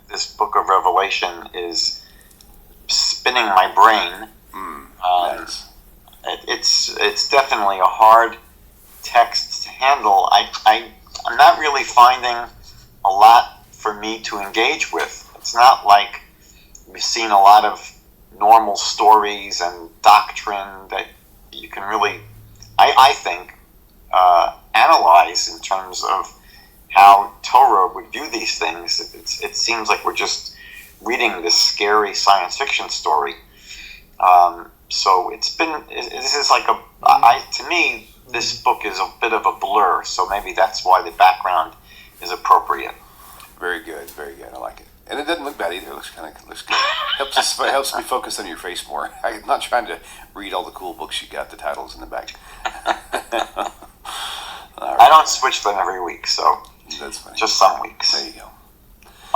this book of Revelation is spinning my brain. Nice. It's definitely a hard text to handle. I'm not really finding a lot for me to engage with. It's not like we've seen a lot of normal stories and doctrine that you can really, I think, analyze in terms of how Torah would view these things. It seems like we're just reading this scary science fiction story. So this is like to me, this book is a bit of a blur, so maybe that's why the background is appropriate. Very good, very good. I like it. And it doesn't look bad either. It looks good. Helps me focus on your face more. I'm not trying to read all the cool books you got, the titles in the back. Right. I don't switch them every week, so that's funny. Just some weeks. There you go.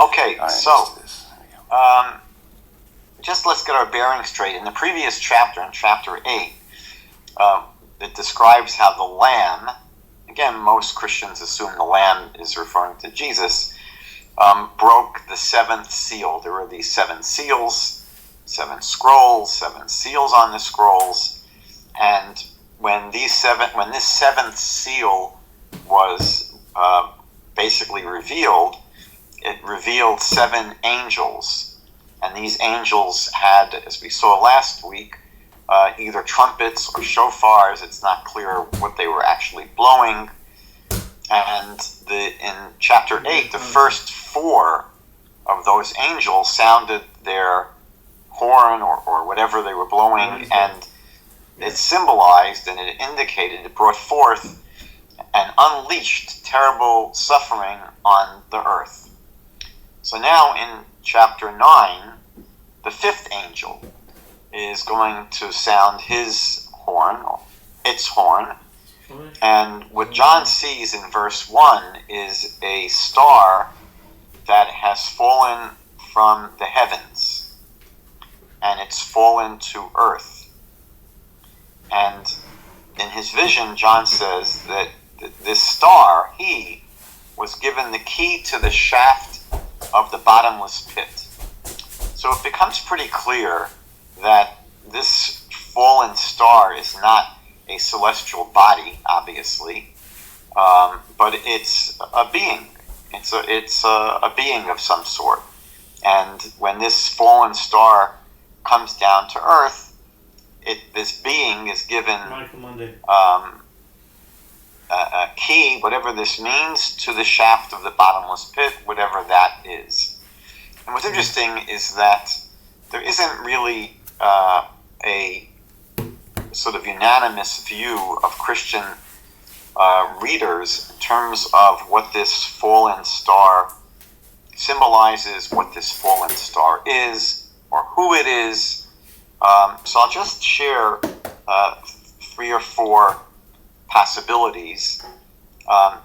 Okay, right, so there you go. Just let's get our bearings straight. In the previous chapter, in chapter 8, it describes how the Lamb, again, most Christians assume the Lamb is referring to Jesus, broke the seventh seal. There were these 7 seals, 7 scrolls, 7 seals on the scrolls, and when this 7th seal was basically revealed, it revealed 7 angels, and these angels had, as we saw last week, either trumpets or shofars. It's not clear what they were actually blowing. And in chapter 8, the first 4 of those angels sounded their horn or whatever they were blowing, and it symbolized and it indicated, it brought forth and unleashed terrible suffering on the earth. So now in chapter 9, the 5th angel is going to sound his horn, or its horn, and what John sees in verse 1 is a star that has fallen from the heavens, and it's fallen to earth. And in his vision, John says that this star, he was given the key to the shaft of the bottomless pit. So it becomes pretty clear that this fallen star is not a celestial body, obviously, but it's a being. It's a being of some sort. And when this fallen star comes down to earth, this being is given a key, whatever this means, to the shaft of the bottomless pit, whatever that is. And what's interesting is that there isn't really a sort of unanimous view of Christian readers in terms of what this fallen star symbolizes, what this fallen star is, or who it is. So I'll just share 3 or 4 possibilities.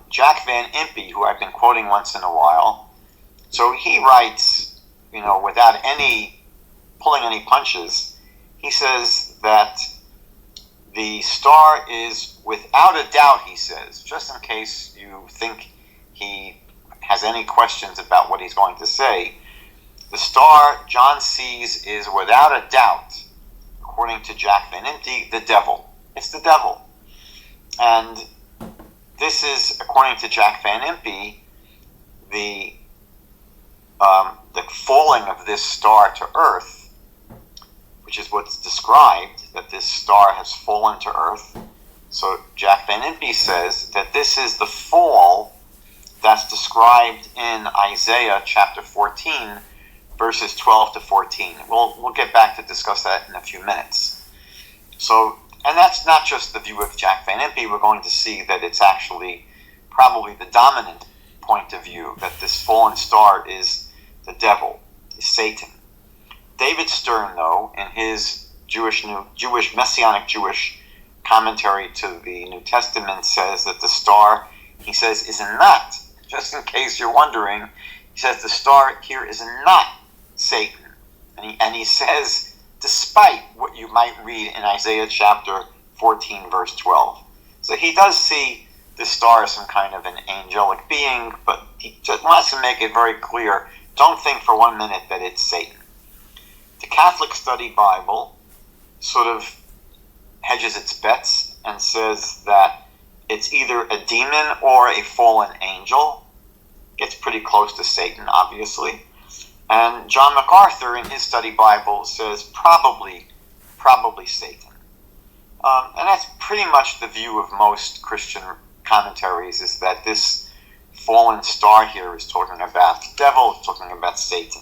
Jack Van Impe, who I've been quoting once in a while, so he writes, without pulling any punches, he says that the star is without a doubt, he says, just in case you think he has any questions about what he's going to say, the star John sees is without a doubt, according to Jack Van Impe, the devil. It's the devil. And this is, according to Jack Van Impe, the falling of this star to earth, which is what's described, that this star has fallen to earth. So Jack Van Impe says that this is the fall that's described in Isaiah chapter 14, verses 12 to 14. We'll get back to discuss that in a few minutes. So, and that's not just the view of Jack Van Impe. We're going to see that it's actually probably the dominant point of view, that this fallen star is the devil, is Satan. David Stern, though, in his Messianic Jewish commentary to the New Testament, says that the star, he says, is not, just in case you're wondering, he says the star here is not Satan. And he says, despite what you might read in Isaiah chapter 14, verse 12. So he does see the star as some kind of an angelic being, but he just wants to make it very clear don't think for 1 minute that it's Satan. The Catholic Study Bible sort of hedges its bets and says that it's either a demon or a fallen angel. Gets pretty close to Satan, obviously. And John MacArthur in his study Bible says probably Satan. And that's pretty much the view of most Christian commentaries, is that this fallen star here is talking about the devil, it's talking about Satan.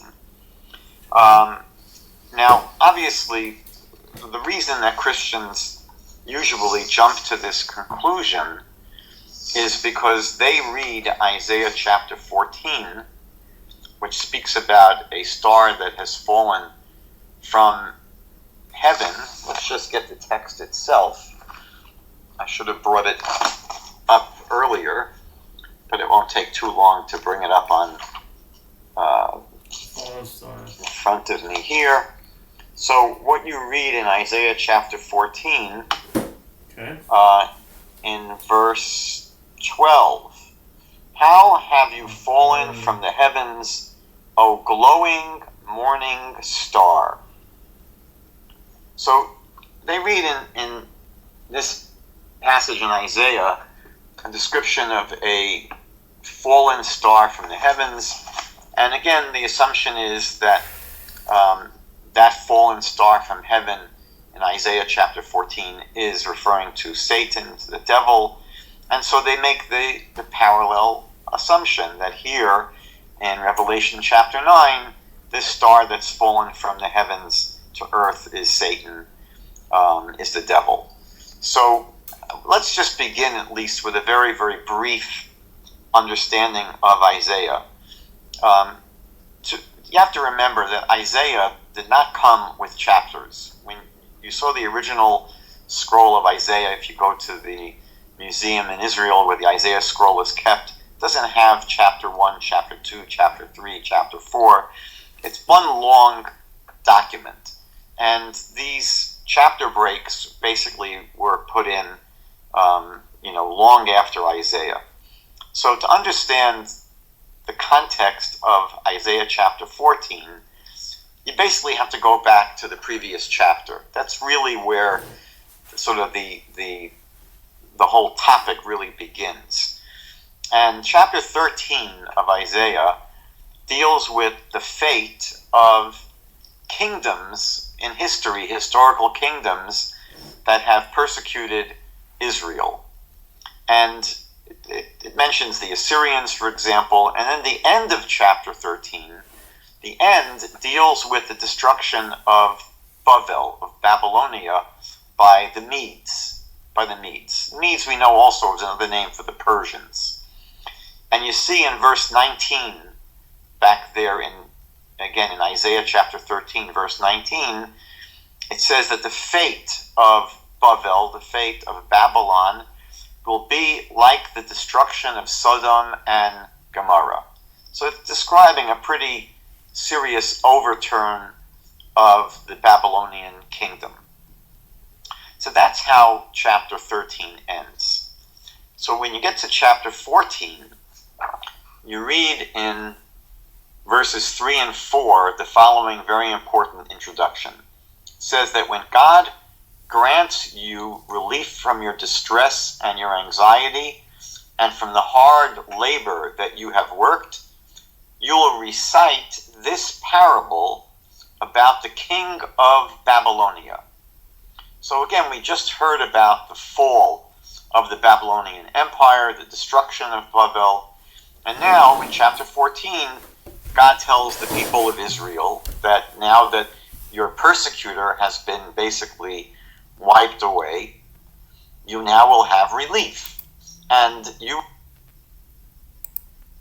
Now, obviously, the reason that Christians usually jump to this conclusion is because they read Isaiah chapter 14, which speaks about a star that has fallen from heaven. Let's just get the text itself. I should have brought it up earlier, but it won't take too long to bring it up on in front of me here. So what you read in Isaiah chapter 14, in verse 12, "How have you fallen from the heavens, O glowing morning star?" So they read in this passage in Isaiah a description of a fallen star from the heavens. And again, the assumption is that that fallen star from heaven in Isaiah chapter 14 is referring to Satan, to the devil. And so they make the parallel assumption that here in Revelation chapter 9, this star that's fallen from the heavens to earth is Satan, is the devil. So let's just begin at least with a very, very brief understanding of Isaiah. You have to remember that Isaiah did not come with chapters. When you saw the original scroll of Isaiah, if you go to the museum in Israel where the Isaiah scroll is kept, it doesn't have chapter 1, chapter 2, chapter 3, chapter 4. It's one long document. And these chapter breaks basically were put in long after Isaiah. So to understand the context of Isaiah chapter 14, you basically have to go back to the previous chapter. That's really where sort of the whole topic really begins. And chapter 13 of Isaiah deals with the fate of kingdoms in history, historical kingdoms that have persecuted Israel. And it mentions the Assyrians, for example, and then the end of chapter 13, the end deals with the destruction of Bavel, of Babylonia, by the Medes. Medes we know also is another name for the Persians. And you see in verse 19, back there in Isaiah chapter 13, verse 19, it says that the fate of Bavel, the fate of Babylon, will be like the destruction of Sodom and Gomorrah. So it's describing a pretty serious overturn of the Babylonian kingdom. So that's how chapter 13 ends. So when you get to chapter 14, you read in verses 3 and 4 the following very important introduction. It says that when God grants you relief from your distress and your anxiety and from the hard labor that you have worked, you will recite this parable about the king of Babylonia. So again, we just heard about the fall of the Babylonian Empire, the destruction of Bavel, and now in chapter 14, God tells the people of Israel that now that your persecutor has been basically wiped away, you now will have relief. And you